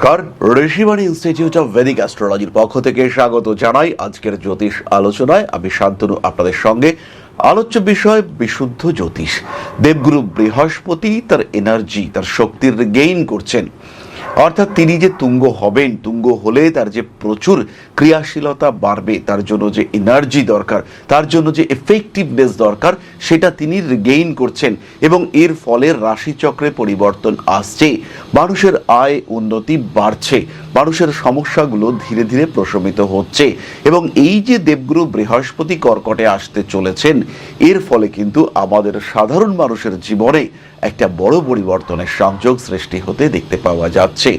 নমস্কার, Rishibani institute of Vedic অ্যাস্ট্রোলজির পক্ষ থেকে স্বাগত জানাই আজকের জ্যোতিষ আলোচনায়। আমি শান্তনু আপনাদের সঙ্গে। আলোচ্য বিষয় বিশুদ্ধ জ্যোতিষ। দেবগুরু বৃহস্পতি তার এনার্জি, তার শক্তির গেইন করছেন, অর্থাৎ তিনি যে তুঙ্গ হবেন, তুঙ্গ হলে তার যে প্রচুর ক্রিয়াশীলতা বাড়বে, তার জন্য যে এনার্জি দরকার, তার জন্য যে এফেক্টিভনেস দরকার, সেটা তিনি গেইন করছেন এবং এর ফলে রাশিচক্রে পরিবর্তন আসছে। মানুষের আয় উন্নতি বাড়ছে, মানুষের সমস্যাগুলো ধীরে ধীরে প্রশমিত হচ্ছে এবং এই যে দেবগুরু বৃহস্পতি কর্কটে আসতে চলেছেন, এর ফলে কিন্তু আমাদের সাধারণ মানুষের জীবনে একটা বড় পরিবর্তনের সংযোগ সৃষ্টি হতে দেখতে পাওয়া যাচ্ছে।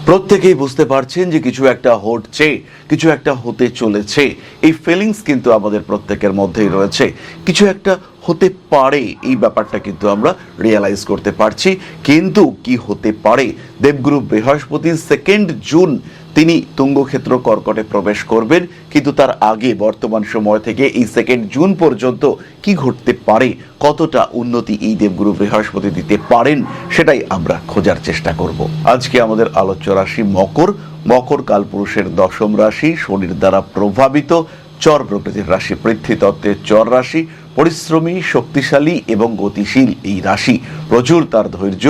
প্রত্যেকেই বুঝতে পারছেন যে কিছু একটা হচ্ছে, কিছু একটা হতে চলেছে। এই ফিলিংস কিন্তু আমাদের প্রত্যেকের মধ্যেই রয়েছে। কিছু একটা হতে পারে, এই ব্যাপারটা কিন্তু আমরা রিয়েলাইজ করতে পারছি। কিন্তু কি হতে পারে? দেবগুরু বৃহস্পতি 2 জুন তিনি তুঙ্গক্ষেত্র কর্কটে প্রবেশ করবেন, কিন্তু তার আগে বর্তমান সময় থেকে এই 2 জুন পর্যন্ত কি ঘটতে পারে, কতটা উন্নতি এই দেবগুরু বৃহস্পতি দিতে পারেন, সেটাই আমরা খোঁজার চেষ্টা করব। আজকে আমাদের আলোচ্য রাশি মকর। মকর কালপুরুষের 10ম রাশি, শনির দ্বারা প্রভাবিত চর প্রকৃতির রাশি, পৃথ্বীতত্ত্বের চর রাশি, পরিশ্রমী, শক্তিশালী এবং গতিশীল এই রাশি। প্রচুর তার ধৈর্য।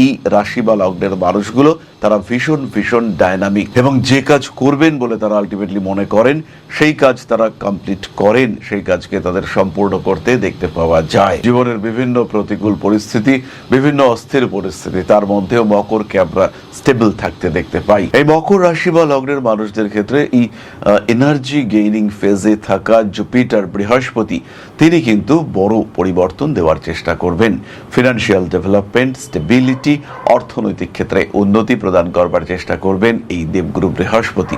এই রাশি বা লগ্নের মানুষগুলো তারা ভীষণ ভীষণ ডায়নামিক এবং যে কাজ করবেন বলে তারা আলটিমেটলি মনে করেন, সেই কাজ তারা কমপ্লিট করেন, সেই কাজকে তাদের সম্পূর্ণ করতে দেখতে পাওয়া যায়। জীবনের বিভিন্ন প্রতিকূল পরিস্থিতি, বিভিন্ন অস্থির পরিস্থিতি, তার মধ্যেও মকরকে আমরা স্টেবল থাকতে দেখতে পাই। এই মকর রাশি বা লগ্নের মানুষদের ক্ষেত্রে এই এনার্জি গেইনিং ফেজে থাকা জুপিটার বৃহস্পতি তিনি কিন্তু বড় পরিবর্তন দেওয়ার চেষ্টা করবেন। ফিনান্সিয়াল ডেভেলপমেন্ট, স্টেবিলিটি, অর্থনৈতিক ক্ষেত্রে উন্নতি প্রদান করবার চেষ্টা করবেন এই দেবগুরু বৃহস্পতি।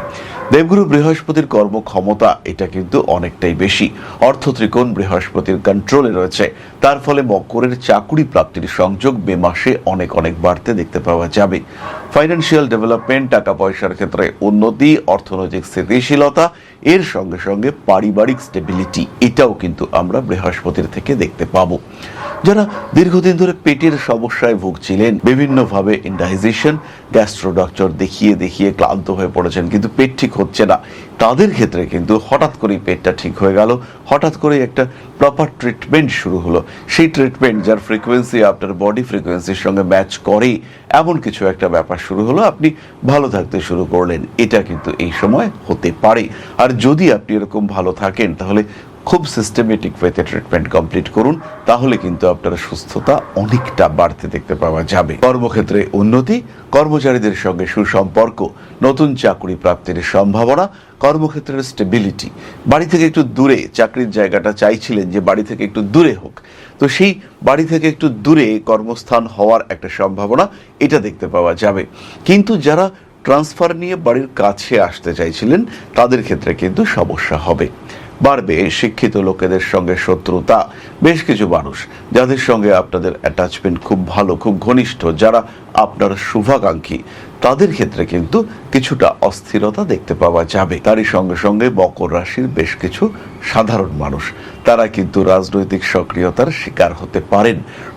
দেবগুরু বৃহস্পতির কর্মক্ষমতা এটা কিন্তু অনেকটাই বেশি। অর্থ ত্রিকোণ বৃহস্পতির কন্ট্রোলে রয়েছে, তার ফলে মকরের চাকুরি প্রাপ্তির সংযোগ মে মাসে অনেক অনেক বাড়তে দেখতে পাওয়া যাবে। ফাইন্যান্সিয়াল ডেভেলপমেন্ট, টাকা পয়সার ক্ষেত্রে উন্নতি, অর্থনৈতিক স্থিতিশীলতা, এর সঙ্গে সঙ্গে পারিবারিক স্টেবিলিটি, এটাও কিন্তু আমরা বৃহস্পতির থেকে দেখতে পাবো। যারা দীর্ঘদিন ধরে পেটের সমস্যায় ভুগছিলেন, বিভিন্নভাবে ইনডাইজেশন, গ্যাস্ট্রো ডক্টর দেখিয়ে দেখিয়ে ক্লান্ত হয়ে পড়েছেন, কিন্তু পেট ঠিক হচ্ছে না, তাদের ক্ষেত্রে কিন্তু হঠাৎ করেই পেটটা ঠিক হয়ে গেল, হঠাৎ করে একটা প্রপার ট্রিটমেন্ট শুরু হলো। সেই ট্রিটমেন্ট যার ফ্রিকোয়েন্সি আপনার বডি ফ্রিকোয়েন্সির সঙ্গে ম্যাচ করে, এমন কিছু একটা ব্যাপার শুরু হলো, আপনি ভালো থাকতে শুরু করলেন, এটা কিন্তু এই সময় হতে পারে। আর যদি আপনি এরকম ভালো থাকেন, তাহলে খুব সিস্টেমেটিক ওয়েতে ট্রিটমেন্ট কমপ্লিট করুন, তাহলে কিন্তু আপনার সুস্থতা অনেকটা বাড়তে দেখতে পাওয়া যাবে। কর্মক্ষেত্রে উন্নতি, কর্মচারীদের সঙ্গে সুসম্পর্ক, নতুন চাকরি প্রাপ্তির সম্ভাবনা, কর্মক্ষেত্রের স্টেবিলিটি, বাড়ি থেকে একটু দূরে চাকরির জায়গাটা চাইছিলেন যে বাড়ি থেকে একটু দূরে হোক, তো সেই বাড়ি থেকে একটু দূরে কর্মস্থান হওয়ার একটা সম্ভাবনা এটা দেখতে পাওয়া যাবে। কিন্তু যারা ট্রান্সফার নিয়ে বাড়ির কাছে আসতে চাইছিলেন, তাদের ক্ষেত্রে কিন্তু সমস্যা হবে। বাড়বে শিক্ষিত লোকেদের সঙ্গে শত্রুতা। বেশ কিছু মানুষ যাদের সঙ্গে আপনাদের অ্যাটাচমেন্ট খুব ভালো, খুব ঘনিষ্ঠ, যারা আপনার শুভাকাঙ্ক্ষী, তাদের ক্ষেত্রে কিন্তু কিছুটা অস্থিরতা দেখতে পাওয়া যাবে। তারই সঙ্গে সঙ্গে মকর রাশির বেশ কিছু সাধারণ মানুষ, তারা কিন্তু রাজনৈতিক সক্রিয়তার শিকার হতে পারেন,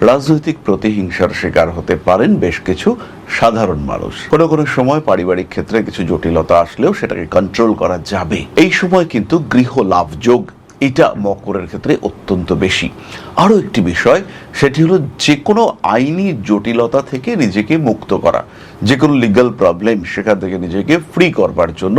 রাজনৈতিক প্রতিহিংসার শিকার হতে পারেন বেশ কিছু সাধারণ মানুষ। কোনো কোনো সময় পারিবারিক ক্ষেত্রে কিছু জটিলতা আসলেও সেটাকে কন্ট্রোল করা যাবে। এই সময় কিন্তু গৃহ লাভ যোগ এটা মকরের ক্ষেত্রে অত্যন্ত বেশি। আরও একটি বিষয়, সেটি হলো যে কোনো আইনি জটিলতা থেকে নিজেকে মুক্ত করা, যে কোনো লিগ্যাল প্রবলেম সেখান থেকে নিজেকে ফ্রি করবার জন্য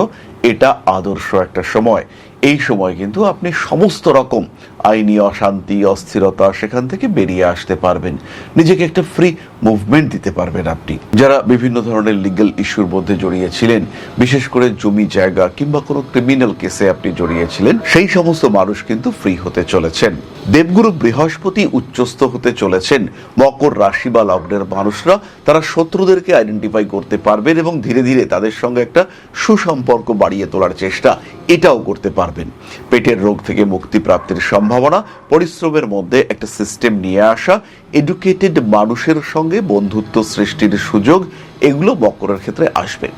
এটা আদর্শ একটা সময়। এই সময় কিন্তু আপনি সমস্ত রকম আইনি অশান্তি, অস্থিরতা সেখান থেকে বেরিয়ে আসতে পারবেন, নিজেকে একটা ফ্রি মুভমেন্ট দিতে পারবেন আপনি। যারা বিভিন্ন ধরনের লিগ্যাল ইস্যুর মধ্যে জড়িয়েছিলেন, বিশেষ করে জমি জায়গা কিংবা কোনো ক্রিমিনাল কেসে আপনি জড়িয়েছিলেন, সেই সমস্ত মানুষ কিন্তু ফ্রি হতে চলেছেন। দেবগুরু বৃহস্পতি উচ্চস্থ হতে চলেছেন। মকর রাশি বা লগ্নের মানুষরা তারা শত্রুদেরকে আইডেন্টিফাই করতে পারবেন এবং ধীরে ধীরে তাদের সঙ্গে একটা সুসম্পর্ক বাড়িয়ে তোলার চেষ্টা এটাও করতে পারবেন। পাবেন। পেটের রোগ থেকে মুক্তি প্রাপ্তির সম্ভাবনা, পরিশ্রমের মধ্যে একটা সিস্টেম নিয়ে আসা, এডুকেটেড মানুষের সঙ্গে বন্ধুত্ব সৃষ্টির সুযোগ, এগুলো মকরের ক্ষেত্রে আসবে।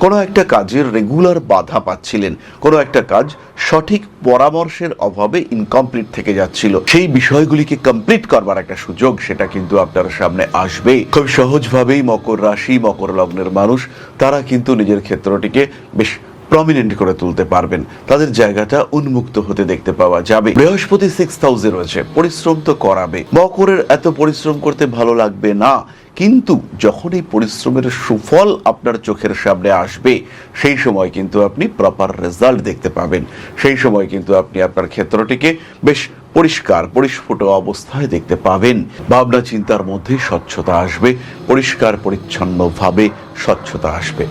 কোনো একটা কাজের রেগুলার বাধা পাচ্ছিলেন, কোনো একটা কাজ সঠিক পরামর্শের অভাবে ইনকমপ্লিট থেকে যাচ্ছিল, সেই বিষয়গুলিকে কমপ্লিট করবার একটা সুযোগ সেটা কিন্তু আপনার সামনে আসবে। খুব সহজভাবেই মকর রাশি, মকর লগ্নের মানুষ তারা কিন্তু নিজের ক্ষেত্রটিকে বেশ প্রমিনেন্ট করে তুলতে পারবেন, তাদের জায়গাটা উন্মুক্ত হতে দেখতে পাওয়া যাবে। বৃহস্পতি 6th হাউসে রয়েছে, পরিশ্রম তো করাবে। মকরের এত পরিশ্রম করতে ভালো লাগবে না, কিন্তু যখন এই পরিশ্রমের সুফল আপনার চোখের সামনে আসবে সেই সময় কিন্তু আপনি প্রপার রেজাল্ট দেখতে পাবেন। সেই সময় কিন্তু আপনি আপনার ক্ষেত্রটিকে বেশ পরিষ্কার পরিস্ফুট অবস্থায় দেখতে পাবেন। ভাবনা চিন্তার মধ্যে স্বচ্ছতা আসবে, পরিষ্কার পরিচ্ছন্নভাবে স্বচ্ছতা আসবে।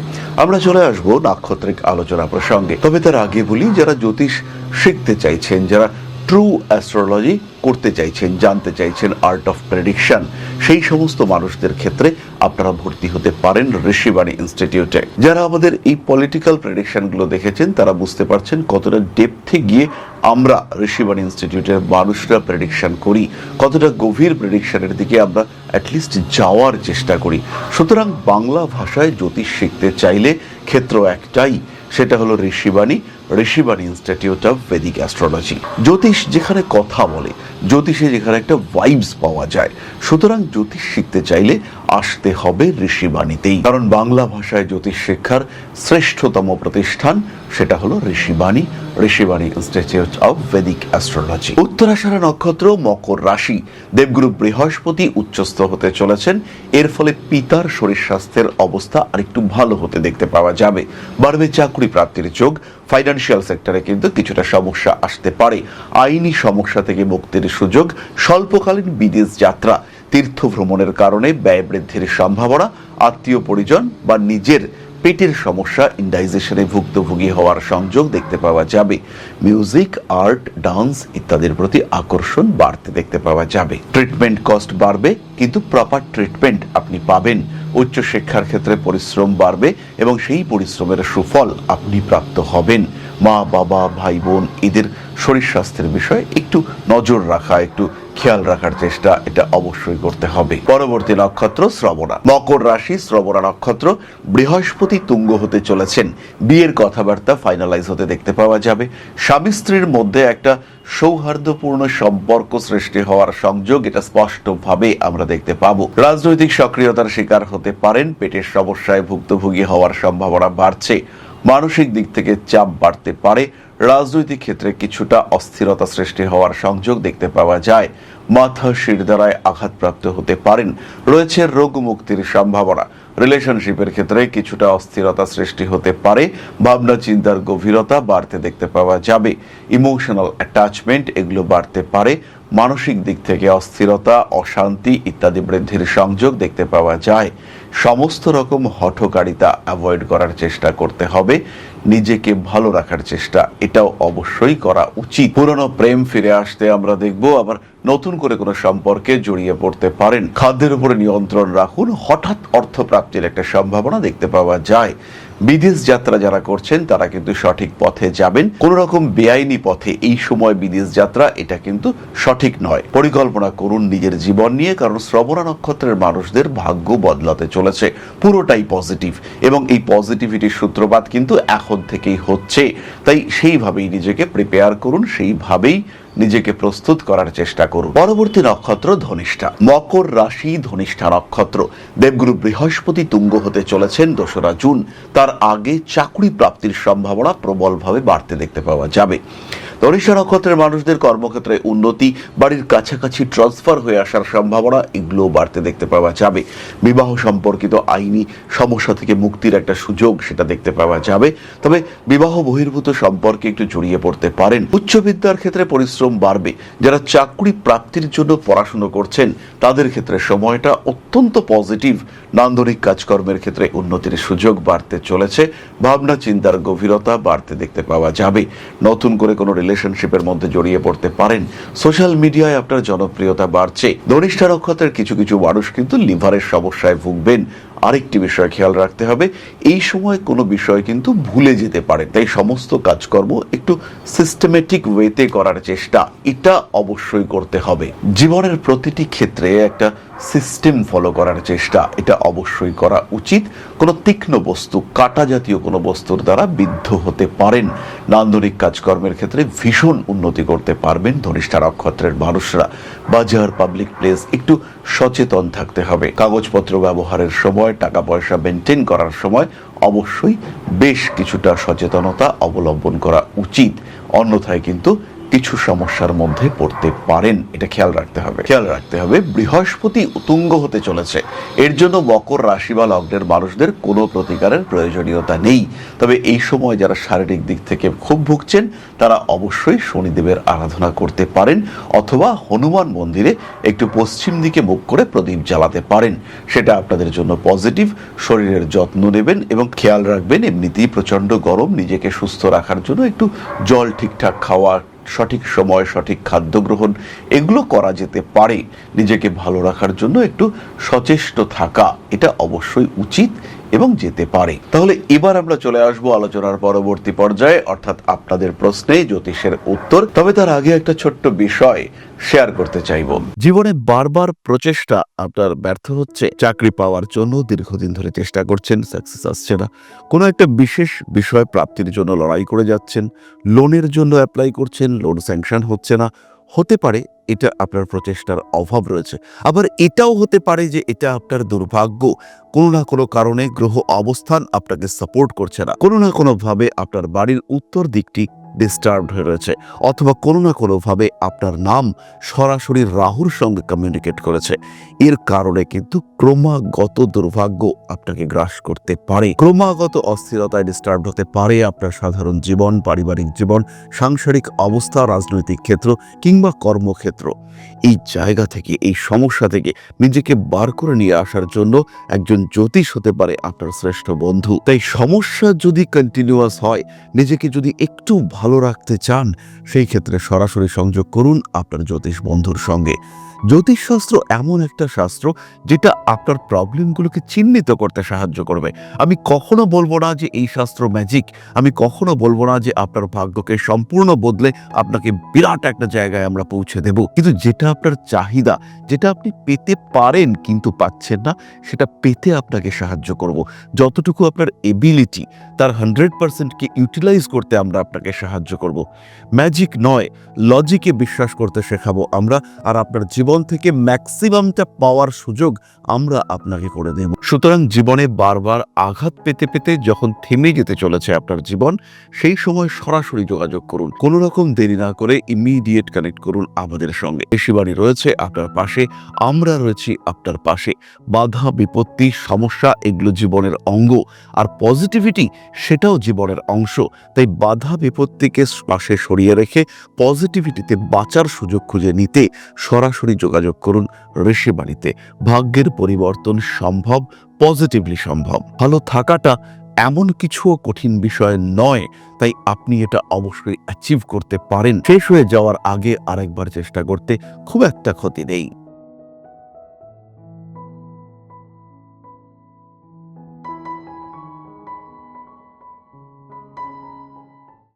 আমরা চলে আসব নাক্ষত্রিক আলোচনা প্রসঙ্গে, তবে তার আগে বলি, যারা জ্যোতিষ শিখতে চাইছেন, যারা ট্রু অ্যাস্ট্রোলজি করতে চাইছেন, জানতে চাইছেন আর্ট অফ প্রেডিকশন, সেই সমস্ত মানুষদের ক্ষেত্রে আপনারা ভর্তি হতে পারেন ঋষিবাণী ইনস্টিটিউটে। যারা আমাদের এই পলিটিক্যাল প্রেডিকশনগুলো দেখেছেন তারা বুঝতে পারছেন কতটা ডেপথে গিয়ে আমরা ঋষিবাণী ইনস্টিটিউটের মানুষরা প্রেডিকশন করি, কতটা গভীর প্রেডিকশনের দিকে আমরা অ্যাটলিস্ট যাওয়ার চেষ্টা করি। সুতরাং বাংলা ভাষায় জ্যোতিষ শিখতে চাইলে ক্ষেত্র একটাই, সেটা হলো Rishibani institute of Vedic astrology. জ্যোতিষ যেখানে কথা বলে, জ্যোতিষে যেখানে একটা ভাইবস পাওয়া যায়, সুতরাং জ্যোতিষ শিখতে চাইলে আসতে হবে ঋষিবাণীতেই। কারণ বাংলা ভাষায় জ্যোতিষ শিক্ষার শ্রেষ্ঠতম প্রতিষ্ঠান সেটা হলো Rishibani institute of Vedic astrology. উত্তরাষাঢ়া নক্ষত্র, মকর রাশি, দেবগুরু বৃহস্পতি উচ্চস্থ হতে চলেছেন। এর ফলে পিতার শরীর স্বাস্থ্যের অবস্থা আরেকটু ভালো হতে দেখতে পাওয়া যাবে। বাড়বে চাকরি প্রাপ্তির যোগ। ফাইন্যান্সিয়াল সেক্টরে কিন্তু কিছুটা সমস্যা আসতে পারে। আইনি সমস্যা থেকে মুক্তির সুযোগ। স্বল্পকালীন বিদেশ যাত্রা, তীর্থ ভ্রমণের কারণে ব্যয় বৃদ্ধির সম্ভাবনা। আত্মীয় পরিজন বা নিজের পেটের সমস্যা, ইনডাইজেশনে ভুক্তভোগী হওয়ার সংযোগ দেখতে পাওয়া যাবে। মিউজিক, আর্ট, ডান্স ইত্যাদির প্রতি আকর্ষণ বাড়তে দেখতে পাওয়া যাবে। ট্রিটমেন্ট কস্ট বাড়বে, কিন্তু প্রপার ট্রিটমেন্ট আপনি পাবেন। উচ্চশিক্ষার ক্ষেত্রে পরিশ্রম বাড়বে এবং সেই পরিশ্রমের সুফল আপনি প্রাপ্ত হবেন। মা বাবা, ভাই বোন এদের শরীর স্বাস্থ্যের বিষয়ে একটু নজর রাখা, একটু খেয়াল রাখার চেষ্টা এটা অবশ্যই করতে হবে। পরবর্তী নক্ষত্র শ্রবণা, মকর রাশি, শ্রবণা নক্ষত্র। বৃহস্পতি তুঙ্গ হতে চলেছেন, বিয়ের কথাবার্তা ফাইনালাইজ হতে দেখতে পাওয়া যাবে। স্বামী স্ত্রীর মধ্যে একটা সৌহার্দ্যপূর্ণ সম্পর্ক সৃষ্টি হওয়ার সংযোগ এটা স্পষ্টভাবে আমরা দেখতে পাবো। রাজনৈতিক সক্রিয়তার শিকার হতে পারেন, পেটের সমস্যায় ভুক্তভোগী হওয়ার সম্ভাবনা বাড়ছে। মানসিক দিক থেকে চাপ বাড়তে পারে। রাজনৈতিক ক্ষেত্রে কিছুটা অস্থিরতা সৃষ্টি হওয়ার সংযোগ দেখতে পাওয়া যায়। মাথা শিরদাঁড়ায় আঘাতপ্রাপ্ত হতে পারেন। রয়েছে রোগ মুক্তির সম্ভাবনা। রিলেশনশিপের ক্ষেত্রে কিছুটা অস্থিরতা সৃষ্টি হতে পারে। ভাবনা চিন্তার গভীরতা বাড়তে দেখতে পাওয়া যাবে। ইমোশনাল অ্যাটাচমেন্ট এগুলো বাড়তে পারে। মানসিক দিক থেকে অস্থিরতা, অশান্তি ইত্যাদি বৃদ্ধির সংযোগ দেখতে পাওয়া যায়। সমস্ত রকম হঠকারিতা অ্যাভয়েড করার চেষ্টা করতে হবে। নিজেকে ভালো রাখার চেষ্টা এটাও অবশ্যই করা উচিত। পুরনো প্রেম ফিরে আসতে আমরা দেখব, আবার নতুন করে কোনো সম্পর্কে জড়িয়ে পড়তে পারেন। খাদ্যের উপরে নিয়ন্ত্রণ রাখুন। হঠাৎ অর্থ প্রাপ্তির একটা সম্ভাবনা দেখতে পাওয়া যায়। বিদেশ যাত্রা যারা করছেন তারা কিন্তু সঠিক পথে যাবেন। কোন রকম বেআইনি পথে এই সময় বিদেশ যাত্রা এটা কিন্তু সঠিক নয়। পরিকল্পনা করুন নিজের জীবন নিয়ে, কারণ শ্রবণা নক্ষত্রের মানুষদের ভাগ্য বদলাতে চলেছে। পুরোটাই পজিটিভ এবং এই পজিটিভিটির সূত্রপাত কিন্তু এখন থেকেই হচ্ছে। তাই সেইভাবেই নিজেকে প্রিপেয়ার করুন, সেইভাবেই নিজেকে প্রস্তুত করার চেষ্টা করুন। পরবর্তী নক্ষত্র ধনিষ্ঠা, মকর রাশি, ধনিষ্ঠা নক্ষত্র। দেবগুরু বৃহস্পতি তুঙ্গ হতে চলেছেন 2রা জুন। তার আগে চাকরি প্রাপ্তির সম্ভাবনা প্রবলভাবে বাড়তে দেখতে পাওয়া যাবে। ধনিষ্ঠা নক্ষত্রের মানুষদের কর্মক্ষেত্রে উন্নতি, বাড়ির কাছাকাছি ট্রান্সফার হয়ে আসার সম্ভাবনা এগুলো বাড়তে দেখতে পাওয়া যাবে। বিবাহ সম্পর্কিত আইনি সমস্যা থেকে মুক্তির একটা সুযোগ সেটা দেখতে পাওয়া যাবে। তবে বিবাহ বহির্ভূত সম্পর্কে একটু জড়িয়ে পড়তে পারেন। উচ্চবিদ্যার ক্ষেত্রে পরিশ্রম বাড়বে। যারা চাকরি প্রাপ্তির জন্য পড়াশুনো করছেন তাদের ক্ষেত্রে সময়টা অত্যন্ত পজিটিভ। নান্দনিক কাজকর্মের ক্ষেত্রে উন্নতির সুযোগ বাড়তে চলেছে। ভাবনা চিন্তার গভীরতা বাড়তে দেখতে পাওয়া যাবে। নতুন করে কোনো রিলেশনশিপের মধ্যে জড়িয়ে পড়তে পারেন। সোশ্যাল মিডিয়ায় আপনার জনপ্রিয়তা বাড়ছে। ধনিষ্ঠা নক্ষত্রের কিছু কিছু মানুষ কিন্তু লিভারের সমস্যায় ভুগবেন। আরেকটি বিষয় খেয়াল রাখতে হবে, এই সময় কোনো বিষয় কিন্তু ভুলে যেতে পারে, তাই সমস্ত কাজকর্ম একটু সিস্টেমেটিক ওয়েতে করার চেষ্টা এটা অবশ্যই করতে হবে। জীবনের প্রতিটি ক্ষেত্রে একটা সিস্টেম ফলো করার চেষ্টা এটা অবশ্যই করা উচিত। কোনো তীক্ষ্ণ বস্তু, কাটা জাতীয় কোনো বস্তুর দ্বারা বিদ্ধ হতে পারেন। নান্দনিক কাজকর্মের ক্ষেত্রে ভীষণ উন্নতি করতে পারবেন ধনিষ্ঠা নক্ষত্রের মানুষরা। বাজার, পাবলিক প্লেস একটু সচেতন থাকতে হবে। কাগজপত্র ব্যবহারের সময়, টাকা পয়সা মেনটেন করার সময় অবশ্যই বেশ কিছুটা সচেতনতা অবলম্বন করা উচিত, অন্যথায় কিন্তু কিছু সমস্যার মধ্যে পড়তে পারেন। এটা খেয়াল রাখতে হবে। বৃহস্পতি উতুঙ্গ হতে চলেছে, এর জন্য মকর রাশি বা লগ্নের মানুষদের কোনো প্রতিকারের প্রয়োজনীয়তা নেই। তবে এই সময় যারা শারীরিক দিক থেকে খুব ভুগছেন তারা অবশ্যই শনিদেবের আরাধনা করতে পারেন, অথবা হনুমান মন্দিরে একটু পশ্চিম দিকে মুখ করে প্রদীপ জ্বালাতে পারেন। সেটা আপনাদের জন্য পজিটিভ। শরীরের যত্ন নেবেন এবং খেয়াল রাখবেন এমনিতেই প্রচন্ড গরম, নিজেকে সুস্থ রাখার জন্য একটু জল ঠিকঠাক খাওয়া, সঠিক সময় সঠিক খাদ্য গ্রহণ এগুলো করা যেতে পারে। নিজেকে ভালো রাখার জন্য একটু সচেষ্ট থাকা এটা অবশ্যই উচিত এবং যেতে পারে। তাহলে এবার আমরা চলে আসবো আলোচনার পরবর্তী পর্যায়ে, অর্থাৎ আপনাদের প্রশ্নে জ্যোতিষের উত্তর। তবে তার আগে একটা ছোট্ট বিষয় শেয়ার করতে চাইব। জীবনে বারবার প্রচেষ্টা আপনার ব্যর্থ হচ্ছে, চাকরি পাওয়ার জন্য দীর্ঘদিন ধরে চেষ্টা করছেন, সাকসেস আসছে না, কোনো একটা বিশেষ বিষয় প্রাপ্তির জন্য লড়াই করে যাচ্ছেন, লোনের জন্য অ্যাপ্লাই করছেন, লোন স্যাংশন হচ্ছে না, হতে পারে এটা আপনার প্রচেষ্টার অভাব রয়েছে। আবার এটাও হতে পারে যে এটা আপনার দুর্ভাগ্য, কোনো না কোনো কারণে গ্রহ অবস্থান আপনাকে সাপোর্ট করছে না, কোনো না কোনোভাবে আপনার বাড়ির উত্তর দিকটি ডিস্টার্বড হয়ে রয়েছে, অথবা কোনো না কোনোভাবে আপনার নাম সরাসরি রাহুর সঙ্গে কমিউনিকেট করেছে। এর কারণে কিন্তু ক্রমাগত দুর্ভাগ্য আপনাকে গ্রাস করতে পারে, ক্রমাগত অস্থিরতায় ডিস্টার্ব হতে পারে আপনার সাধারণ জীবন, পারিবারিক জীবন, সাংসারিক অবস্থা, রাজনৈতিক ক্ষেত্র কিংবা কর্মক্ষেত্র। এই জায়গা থেকে, এই সমস্যা থেকে নিজেকে বার করে নিয়ে আসার জন্য একজন জ্যোতিষ হতে পারে আপনার শ্রেষ্ঠ বন্ধু। তাই সমস্যা যদি কন্টিনিউয়াস হয়, নিজেকে যদি একটু ভালো রাখতে চান, সেই ক্ষেত্রে সরাসরি সংযোগ করুন আপনার জ্যোতিষ বন্ধুর সঙ্গে। জ্যোতিষশাস্ত্র এমন একটা শাস্ত্র যেটা আপনার প্রবলেমগুলোকে চিহ্নিত করতে সাহায্য করবে। আমি কখনো বলবো না যে এই শাস্ত্র ম্যাজিক, আমি কখনো বলবো না যে আপনার ভাগ্যকে সম্পূর্ণ বদলে আপনাকে বিরাট একটা জায়গায় আমরা পৌঁছে দেব, কিন্তু যেটা আপনার চাহিদা, যেটা আপনি পেতে পারেন কিন্তু পাচ্ছেন না, সেটা পেতে আপনাকে সাহায্য করব। যতটুকু আপনার এবিলিটি, তার 100%কে ইউটিলাইজ করতে আমরা আপনাকে সাহায্য করব। ম্যাজিক নয়, লজিকে বিশ্বাস করতে শেখাবো আমরা, আর আপনার জীবন থেকে ম্যাক্সিমামটা পাওয়ার সুযোগ আমরা আপনাকে করে দেব। সুতরাং জীবনে বারবার আঘাত পেতে পেতে যখন থেমে যেতে চলেছে আপনার জীবন, সেই সময় সরাসরি যোগাযোগ করুন, কোনো রকম দেরি না করে ইমিডিয়েট কানেক্ট করুন আমাদের সঙ্গে। ঋষিবাণী রয়েছে আপনার পাশে, আমরা রয়েছি আপনার পাশে। বাধা, বিপত্তি, সমস্যা এগুলো জীবনের অঙ্গ, আর পজিটিভিটি সেটাও জীবনের অংশ। তাই বাধা বিপত্তিকে পাশে সরিয়ে রেখে পজিটিভিটিতে বাঁচার সুযোগ খুঁজে নিতে সরাসরি যোগাযোগ করুন ঋষিবাণীতে। ভাগ্যের পরিবর্তন সম্ভব, পজিটিভলি সম্ভব। ভালো থাকাটা এমন কিছুও কঠিন বিষয় নয়, তাই আপনি এটা অবশ্যই অ্যাচিভ করতে পারেন। শেষ হয়ে যাওয়ার আগে আরেকবার চেষ্টা করতে খুব একটা ক্ষতি নেই।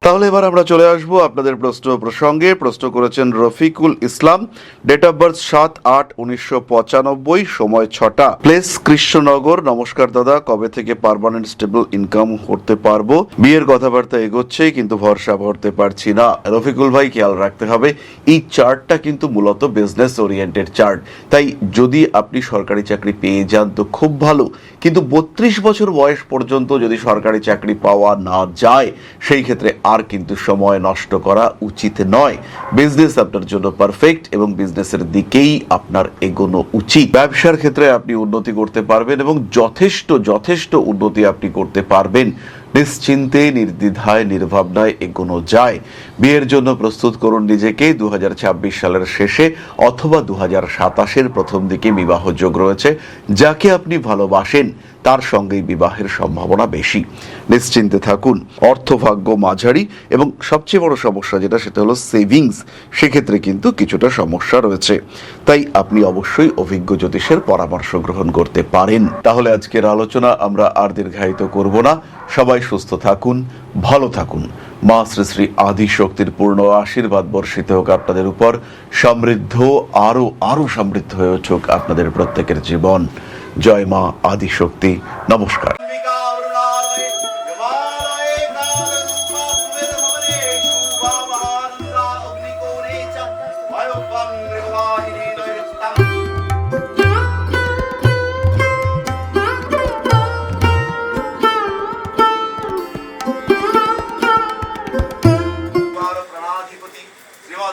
তাহলে এবার আমরা চলে আসব আপনাদের প্রশ্ন প্রসঙ্গে। প্রশ্ন করেছেন Rafiqul Islam, date of birth 7/8/1995, সময় 6টা, প্লেস কৃষ্ণনগর। নমস্কার দাদা, কবে থেকে পার্মানেন্ট স্টেবল ইনকাম করতে পারবো? বিয়ের কথাবার্তা এগোচ্ছে কিন্তু ভরসা করতে পারছি না। রফিকুল ভাই, খেয়াল রাখতে হবে এই চার্টটা কিন্তু মূলত বিজনেস ওরিয়েন্টেড চার্ট, তাই যদি আপনি সরকারি চাকরি পেয়ে যান তো খুব ভালো, কিন্তু 32 বছর বয়স পর্যন্ত যদি সরকারি চাকরি পাওয়া না যায়, সেই ক্ষেত্রে আর কিন্তু সময় নষ্ট করা উচিত নয়। বিজনেস আপনার জন্য পারফেক্ট এবং বিজনেসের দিকেই আপনার এগোনো উচিত। ব্যবসার ক্ষেত্রে আপনি উন্নতি করতে পারবেন এবং যথেষ্ট উন্নতি আপনি করতে পারবেন। নিশ্চিন্তে নির্দ্বিধায় নির্ভাবনায় এগোনো যায়। বিয়ের জন্য প্রস্তুত করুন নিজেকে। 2026 সালের শেষে অথবা 2027-এর প্রথম দিকে বিবাহ যোগ রয়েছে। যাকে আপনি ভালোবাসেন তার সঙ্গেই বিবাহের সম্ভাবনা বেশি। নিশ্চিন্তে থাকুন। অর্থভাগ্য মাঝারি, এবং সবচেয়ে বড় সমস্যা যেটা সেটা হলো সেভিংস, সেক্ষেত্রে কিন্তু কিছুটা সমস্যা রয়েছে। তাই আপনি অবশ্যই অভিজ্ঞ জ্যোতিষের পরামর্শ গ্রহণ করতে পারেন। তাহলে আজকের আলোচনা আমরা আর দীর্ঘায়িত করব না। সবাই সুস্থ থাকুন, ভালো থাকুন। মা শ্রী শ্রী আদি শক্তির পূর্ণ আশীর্বাদ বর্ষিত হোক আপনাদের উপর। সমৃদ্ধ, আরো সমৃদ্ধ হয়ে উঠুক আপনাদের প্রত্যেকের জীবন। জয় মা আদি শক্তি। নমস্কার।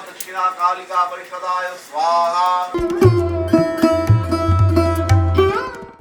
दक्षिणा कालिका परिषदाय स्वाहा।